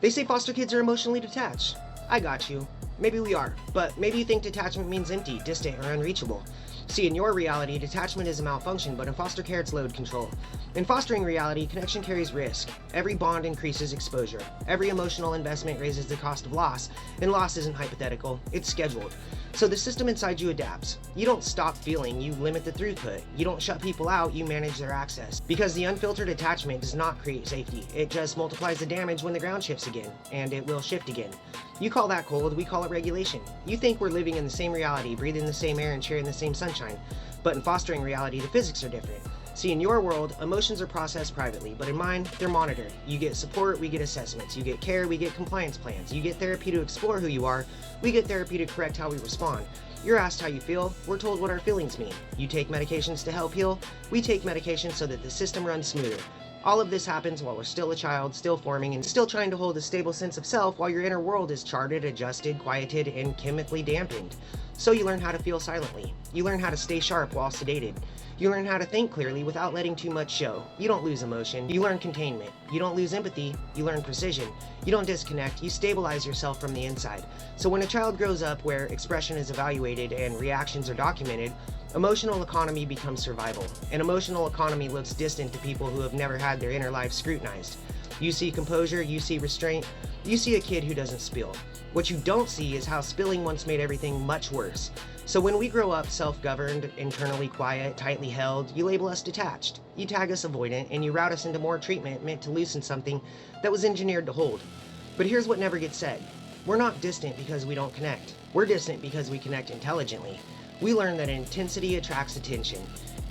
They say foster kids are emotionally detached. I got you. Maybe we are, but maybe you think detachment means empty, distant, or unreachable. See, in your reality, detachment is a malfunction, but in foster care, it's load control. In fostering reality, connection carries risk. Every bond increases exposure. Every emotional investment raises the cost of loss, and loss isn't hypothetical, it's scheduled. So the system inside you adapts. You don't stop feeling, you limit the throughput. You don't shut people out, you manage their access. Because the unfiltered attachment does not create safety. It just multiplies the damage when the ground shifts again, and it will shift again. You call that cold, we call it regulation. You think we're living in the same reality, breathing the same air, and sharing the same sunshine. But in fostering reality, the physics are different. See, in your world, emotions are processed privately, but in mine, they're monitored. You get support, we get assessments. You get care, we get compliance plans. You get therapy to explore who you are, we get therapy to correct how we respond. You're asked how you feel, we're told what our feelings mean. You take medications to help heal, we take medications so that the system runs smoother. All of this happens while we're still a child, still forming, and still trying to hold a stable sense of self while your inner world is charted, adjusted, quieted, and chemically dampened. So you learn how to feel silently. You learn how to stay sharp while sedated. You learn how to think clearly without letting too much show. You don't lose emotion. You learn containment. You don't lose empathy. You learn precision. You don't disconnect. You stabilize yourself from the inside. So when a child grows up where expression is evaluated and reactions are documented, emotional economy becomes survival. And emotional economy looks distant to people who have never had their inner life scrutinized. You see composure, you see restraint, you see a kid who doesn't spill. What you don't see is how spilling once made everything much worse. So when we grow up self-governed, internally quiet, tightly held, you label us detached. You tag us avoidant, and you route us into more treatment meant to loosen something that was engineered to hold. But here's what never gets said. We're not distant because we don't connect. We're distant because we connect intelligently. We learn that intensity attracts attention.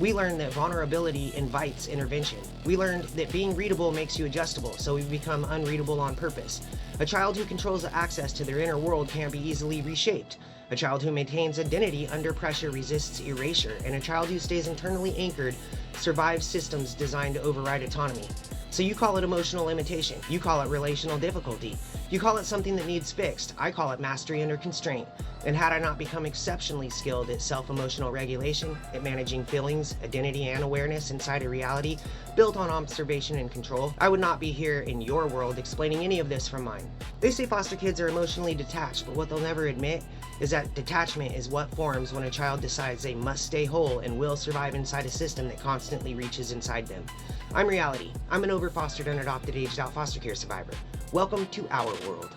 We learn that vulnerability invites intervention. We learned that being readable makes you adjustable, so we become unreadable on purpose. A child who controls the access to their inner world can be easily reshaped. A child who maintains identity under pressure resists erasure, and a child who stays internally anchored survives systems designed to override autonomy. So you call it emotional imitation. You call it relational difficulty. You call it something that needs fixed. I call it mastery under constraint. And had I not become exceptionally skilled at self-emotional regulation, at managing feelings, identity, and awareness inside a reality built on observation and control, I would not be here in your world explaining any of this from mine. They say foster kids are emotionally detached, but what they'll never admit is that detachment is what forms when a child decides they must stay whole and will survive inside a system that constantly reaches inside them. I'm reality. I'm an over-fostered, unadopted, aged-out foster care survivor. Welcome to our world.